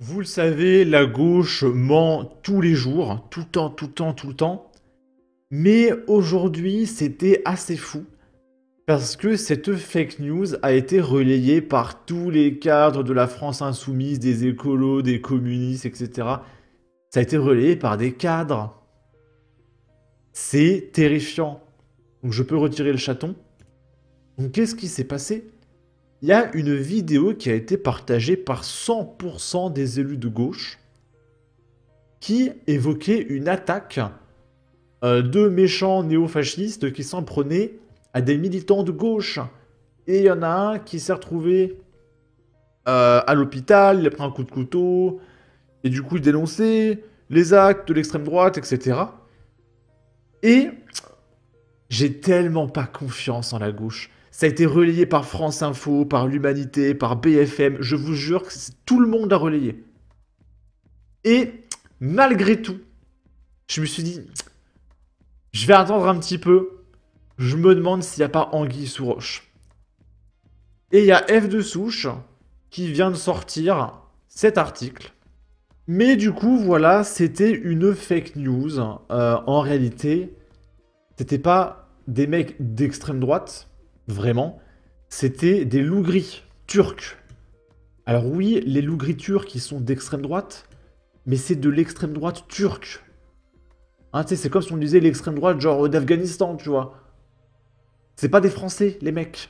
Vous le savez, la gauche ment tous les jours, tout le temps, tout le temps, tout le temps. Mais aujourd'hui, c'était assez fou parce que cette fake news a été relayée par tous les cadres de la France insoumise, des écolos, des communistes, etc. Ça a été relayé par des cadres. C'est terrifiant. Donc je peux retirer le chaton. Donc qu'est-ce qui s'est passé? Il y a une vidéo qui a été partagée par 100% des élus de gauche qui évoquait une attaque de méchants néo-fascistes qui s'en prenaient à des militants de gauche. Et il y en a un qui s'est retrouvé à l'hôpital, il a pris un coup de couteau, et du coup il dénonçait les actes de l'extrême droite, etc. Et j'ai tellement pas confiance en la gauche. Ça a été relayé par France Info, par l'Humanité, par BFM. Je vous jure que tout le monde a relayé. Et malgré tout, je me suis dit, je vais attendre un petit peu. Je me demande s'il n'y a pas anguille sous roche. Et il y a F de souche qui vient de sortir cet article. Mais du coup, voilà, c'était une fake news. En réalité, c'était pas des mecs d'extrême droite, vraiment. C'était des loups gris turcs. Alors oui, les loups gris turcs, ils sont d'extrême droite, mais c'est de l'extrême droite turque. Hein, tu sais, c'est comme si on disait l'extrême droite, genre d'Afghanistan, tu vois. C'est pas des Français, les mecs.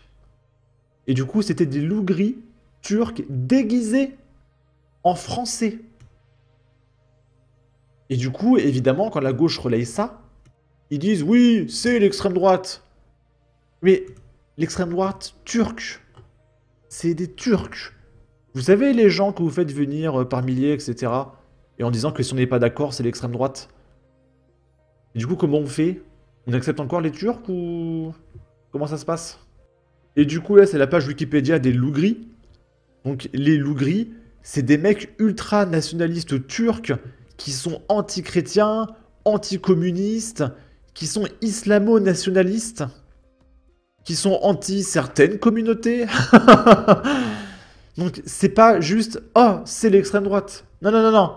Et du coup, c'était des loups gris turcs déguisés en français. Et du coup, évidemment, quand la gauche relaye ça, ils disent oui, c'est l'extrême droite. Mais l'extrême droite turque, c'est des Turcs. Vous savez, les gens que vous faites venir par milliers, etc. Et en disant que si on n'est pas d'accord, c'est l'extrême droite. Et du coup, comment on fait? On accepte encore les Turcs ou comment ça se passe? Et du coup, là, c'est la page Wikipédia des loups gris. Donc, les loups gris, c'est des mecs ultra-nationalistes turcs qui sont anti-chrétiens, anti-communistes, qui sont islamo-nationalistes, qui sont anti certaines communautés. Donc, c'est pas juste « Oh, c'est l'extrême droite ». Non, non, non, non.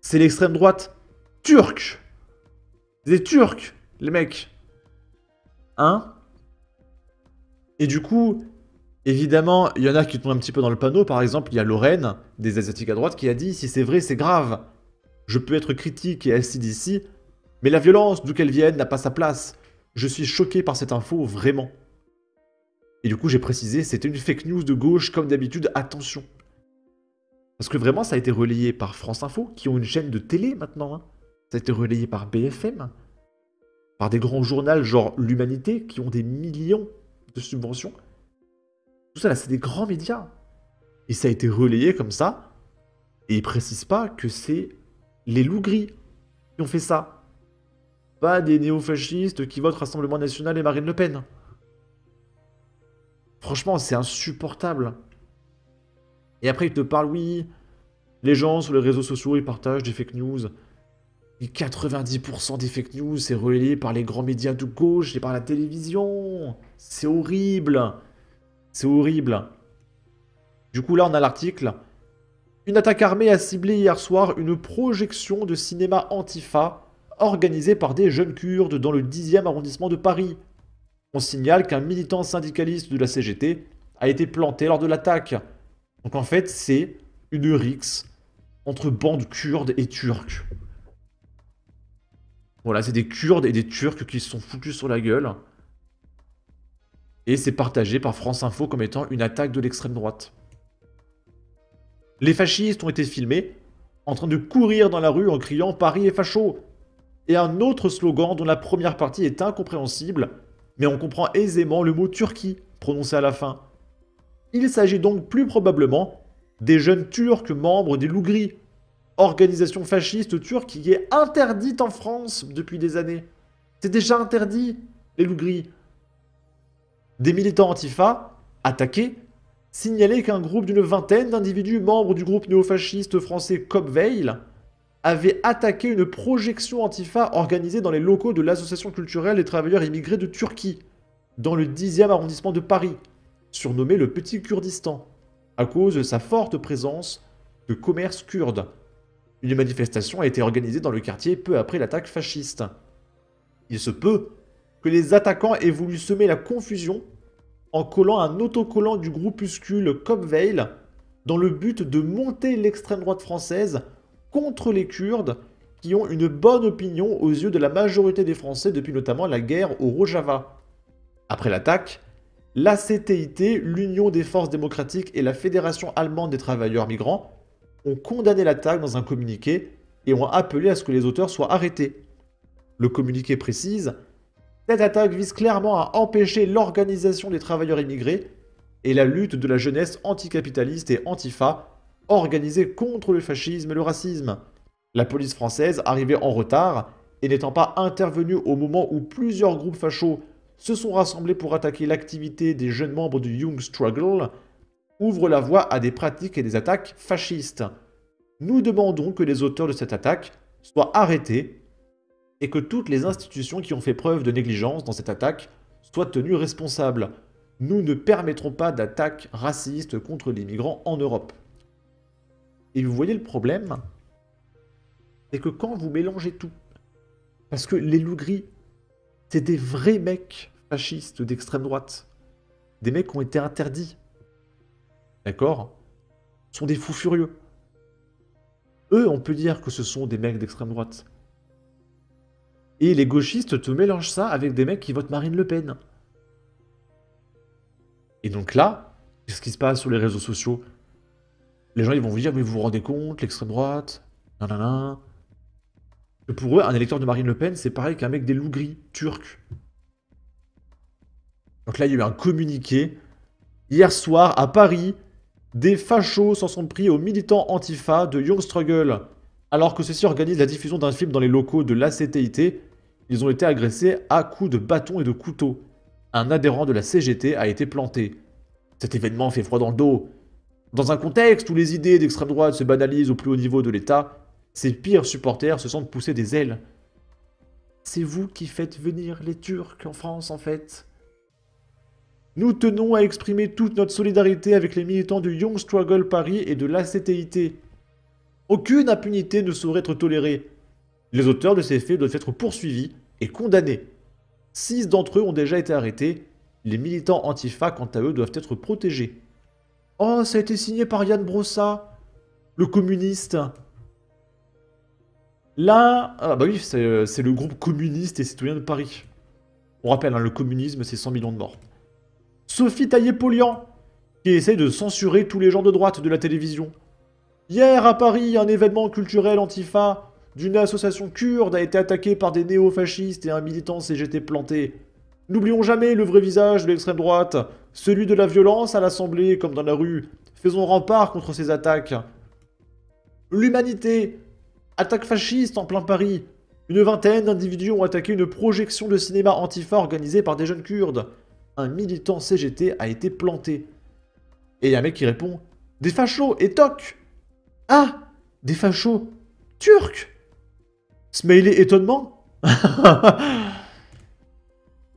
C'est l'extrême droite turque. Des Turcs, les mecs. Hein? Et du coup, évidemment, il y en a qui tombent un petit peu dans le panneau. Par exemple, il y a Lorraine, des Asiatiques à droite, qui a dit « Si c'est vrai, c'est grave. Je peux être critique et assis d'ici, mais la violence, d'où qu'elle vienne, n'a pas sa place. Je suis choqué par cette info, vraiment. » Et du coup, j'ai précisé, c'était une fake news de gauche, comme d'habitude, attention. Parce que vraiment, ça a été relayé par France Info, qui ont une chaîne de télé maintenant. Hein. Ça a été relayé par BFM, par des grands journaux genre l'Humanité, qui ont des millions de subventions. Tout ça, là, c'est des grands médias. Et ça a été relayé comme ça. Et ils précisent pas que c'est les loups gris qui ont fait ça. Pas des néo-fascistes qui votent Rassemblement National et Marine Le Pen. Franchement, c'est insupportable. Et après, ils te parlent, oui, les gens sur les réseaux sociaux, ils partagent des fake news. Et 90% des fake news, c'est relayé par les grands médias de gauche et par la télévision. C'est horrible. C'est horrible. Du coup, là, on a l'article. Une attaque armée a ciblé hier soir une projection de cinéma Antifa organisée par des jeunes Kurdes dans le 10e arrondissement de Paris. On signale qu'un militant syndicaliste de la CGT a été planté lors de l'attaque. Donc en fait, c'est une rixe entre bandes kurdes et turcs. Voilà, c'est des Kurdes et des Turcs qui se sont foutus sur la gueule. Et c'est partagé par France Info comme étant une attaque de l'extrême droite. Les fascistes ont été filmés en train de courir dans la rue en criant « Paris est facho !» et un autre slogan dont la première partie est incompréhensible, mais on comprend aisément le mot « Turquie » prononcé à la fin. Il s'agit donc plus probablement des jeunes Turcs membres des Loups Gris, organisation fasciste turque qui est interdite en France depuis des années. C'est déjà interdit, les Loups Gris. Des militants Antifa, attaqués, signalaient qu'un groupe d'une vingtaine d'individus membres du groupe néofasciste français Copveil avait attaqué une projection Antifa organisée dans les locaux de l'Association culturelle des travailleurs immigrés de Turquie, dans le 10e arrondissement de Paris, surnommé le Petit Kurdistan, à cause de sa forte présence de commerce kurde. Une manifestation a été organisée dans le quartier peu après l'attaque fasciste. Il se peut que les attaquants aient voulu semer la confusion en collant un autocollant du groupuscule Kopveil dans le but de monter l'extrême droite française contre les Kurdes qui ont une bonne opinion aux yeux de la majorité des Français depuis notamment la guerre au Rojava. Après l'attaque, l'ACTIT, l'Union des forces démocratiques et la Fédération allemande des travailleurs migrants ont condamné l'attaque dans un communiqué et ont appelé à ce que les auteurs soient arrêtés. Le communiqué précise « Cette attaque vise clairement à empêcher l'organisation des travailleurs immigrés et la lutte de la jeunesse anticapitaliste et antifa organisée contre le fascisme et le racisme. La police française, arrivée en retard et n'étant pas intervenue au moment où plusieurs groupes fachos se sont rassemblés pour attaquer l'activité des jeunes membres du Young Struggle, ouvre la voie à des pratiques et des attaques fascistes. Nous demandons que les auteurs de cette attaque soient arrêtés et que toutes les institutions qui ont fait preuve de négligence dans cette attaque soient tenues responsables. Nous ne permettrons pas d'attaques racistes contre les migrants en Europe. » Et vous voyez le problème, c'est que quand vous mélangez tout, parce que les loups gris, c'est des vrais mecs fascistes d'extrême droite, des mecs qui ont été interdits, d'accord, sont des fous furieux. Eux, on peut dire que ce sont des mecs d'extrême droite. Et les gauchistes te mélangent ça avec des mecs qui votent Marine Le Pen. Et donc là, qu'est-ce qui se passe sur les réseaux sociaux? Les gens ils vont vous dire, mais vous vous rendez compte, l'extrême droite, nanana. Que pour eux, un électeur de Marine Le Pen, c'est pareil qu'un mec des loups gris turcs. Donc là, il y a eu un communiqué. Hier soir, à Paris, des fachos s'en sont pris aux militants antifa de Young Struggle. Alors que ceux-ci organisent la diffusion d'un film dans les locaux de l'ACTIT, ils ont été agressés à coups de bâton et de couteau. Un adhérent de la CGT a été planté. Cet événement fait froid dans le dos. Dans un contexte où les idées d'extrême droite se banalisent au plus haut niveau de l'État, ses pires supporters se sentent pousser des ailes. C'est vous qui faites venir les Turcs en France, en fait. Nous tenons à exprimer toute notre solidarité avec les militants du Young Struggle Paris et de l'ACTIT. Aucune impunité ne saurait être tolérée. Les auteurs de ces faits doivent être poursuivis et condamnés. 6 d'entre eux ont déjà été arrêtés. Les militants antifa, quant à eux, doivent être protégés. Oh, ça a été signé par Yann Brossa, le communiste. Là, ah bah oui, c'est le groupe communiste et citoyen de Paris. On rappelle, hein, le communisme, c'est 100 millions de morts. Sophie Taillé-Polian, qui essaye de censurer tous les gens de droite de la télévision. Hier, à Paris, un événement culturel antifa d'une association kurde a été attaqué par des néo-fascistes et un militant CGT planté. N'oublions jamais le vrai visage de l'extrême droite, celui de la violence à l'Assemblée comme dans la rue. Faisons rempart contre ces attaques. L'humanité. Attaque fasciste en plein Paris. Une vingtaine d'individus ont attaqué une projection de cinéma antifa organisée par des jeunes Kurdes. Un militant CGT a été planté. Et il y a un mec qui répond « Des fachos et toc !»« Ah, des fachos turcs !» Smiley étonnement.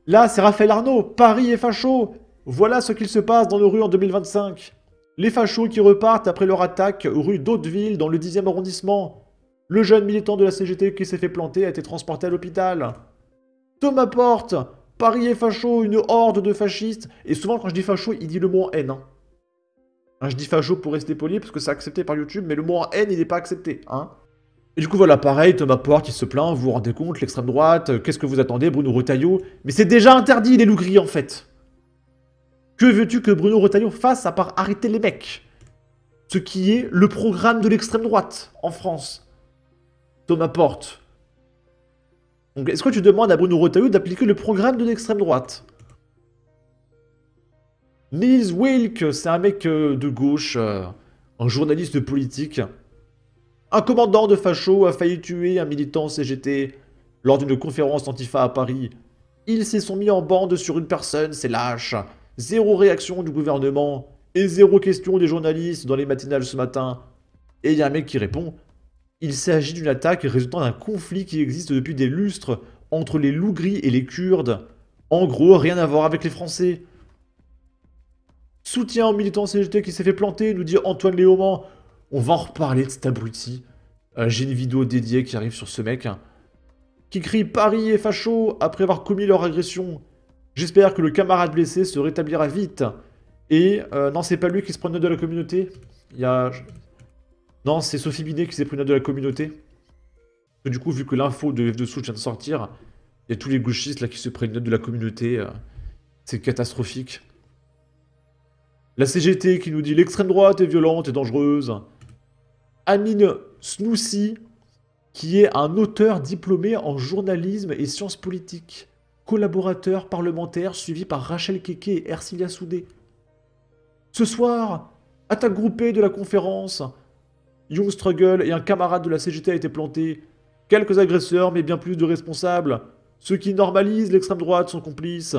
Là, c'est Raphaël Arnaud. Paris est facho. Voilà ce qu'il se passe dans nos rues en 2025. Les fachos qui repartent après leur attaque rue d'Hauteville dans le 10e arrondissement. Le jeune militant de la CGT qui s'est fait planter a été transporté à l'hôpital. Thomas Porte. Paris est facho, une horde de fascistes. Et souvent, quand je dis facho, il dit le mot en haine. Hein, je dis facho pour rester poli, parce que c'est accepté par YouTube, mais le mot en haine, il n'est pas accepté. Hein. Et du coup, voilà, pareil, Thomas Porte, il se plaint, vous vous rendez compte, l'extrême droite, qu'est-ce que vous attendez, Bruno Retailleau? Mais c'est déjà interdit, les loups gris, en fait. Que veux-tu que Bruno Retailleau fasse à part arrêter les mecs? Ce qui est le programme de l'extrême droite, en France. Thomas Porte. Donc, est-ce que tu demandes à Bruno Retailleau d'appliquer le programme de l'extrême droite? Nils Wilk, c'est un mec de gauche, un journaliste politique. Un commandant de facho a failli tuer un militant CGT lors d'une conférence antifa à Paris. Ils se sont mis en bande sur une personne, c'est lâche. Zéro réaction du gouvernement et zéro question des journalistes dans les matinales ce matin. Et il y a un mec qui répond « Il s'agit d'une attaque résultant d'un conflit qui existe depuis des lustres entre les loups gris et les Kurdes. En gros, rien à voir avec les Français. » Soutien au militant CGT qui s'est fait planter, nous dit Antoine Léaumont. On va en reparler de cet abruti. J'ai une vidéo dédiée qui arrive sur ce mec, hein, qui crie Paris est facho après avoir commis leur agression. J'espère que le camarade blessé se rétablira vite. Et non, c'est pas lui qui se prend une note de la communauté. Il y a... Non, c'est Sophie Binet qui s'est pris une note de la communauté. Du coup, vu que l'info de F2Souche vient de sortir, il y a tous les gauchistes là qui se prennent une note de la communauté. C'est catastrophique. La CGT qui nous dit l'extrême droite est violente et dangereuse. Amine Snoussi, qui est un auteur diplômé en journalisme et sciences politiques. Collaborateur parlementaire suivi par Rachel Keke et Ercilia Soudé. Ce soir, attaque groupée de la conférence. Young Struggle et un camarade de la CGT a été planté. Quelques agresseurs, mais bien plus de responsables. Ceux qui normalisent l'extrême droite sont complices.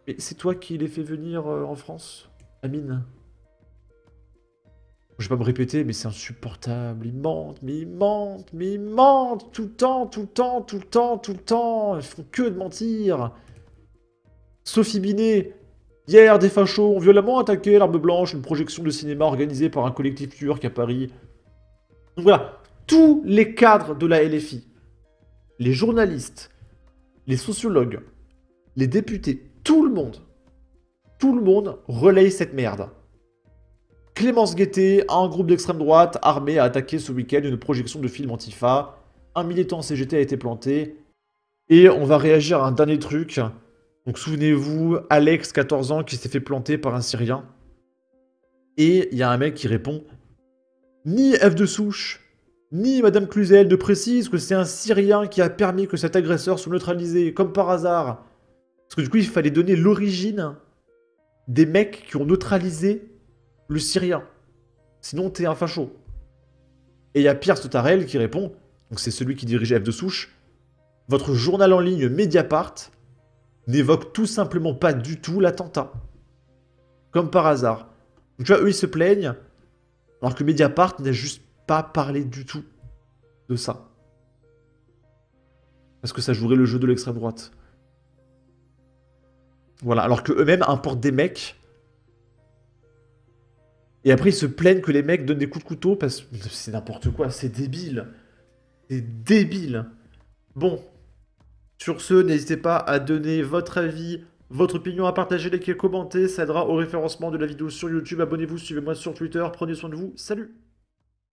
Mais c'est toi qui les fait venir en France, Amine? Je vais pas me répéter, mais c'est insupportable. Ils mentent, mais ils mentent, mais ils mentent tout le temps, tout le temps, tout le temps, tout le temps. Ils font que de mentir. Sophie Binet. Hier, des fachos ont violemment attaqué l'Arme Blanche, une projection de cinéma organisée par un collectif turc à Paris. Donc voilà, tous les cadres de la LFI, les journalistes, les sociologues, les députés, tout le monde relaye cette merde. Clémence Guettet, un groupe d'extrême droite armé a attaqué ce week-end une projection de film Antifa. Un militant CGT a été planté. Et on va réagir à un dernier truc. Donc souvenez-vous, Alex, 14 ans, qui s'est fait planter par un Syrien. Et il y a un mec qui répond « Ni F2Souche, ni Madame Cluzel ne précisent que c'est un Syrien qui a permis que cet agresseur soit neutralisé, comme par hasard. » Parce que du coup, il fallait donner l'origine des mecs qui ont neutralisé le Syrien. Sinon, t'es un facho. Et il y a Pierre Stotarel qui répond, donc c'est celui qui dirigeait F2Souche, « Votre journal en ligne Mediapart n'évoque tout simplement pas du tout l'attentat. Comme par hasard. » Donc tu vois, eux, ils se plaignent, alors que Mediapart n'a juste pas parlé du tout de ça. Parce que ça jouerait le jeu de l'extrême droite. Voilà, alors que eux-mêmes importent des mecs. Et après, ils se plaignent que les mecs donnent des coups de couteau parce que c'est n'importe quoi, c'est débile. C'est débile. Bon. Sur ce, n'hésitez pas à donner votre avis, votre opinion, à partager, liker, commenter. Ça aidera au référencement de la vidéo sur YouTube. Abonnez-vous, suivez-moi sur Twitter. Prenez soin de vous. Salut!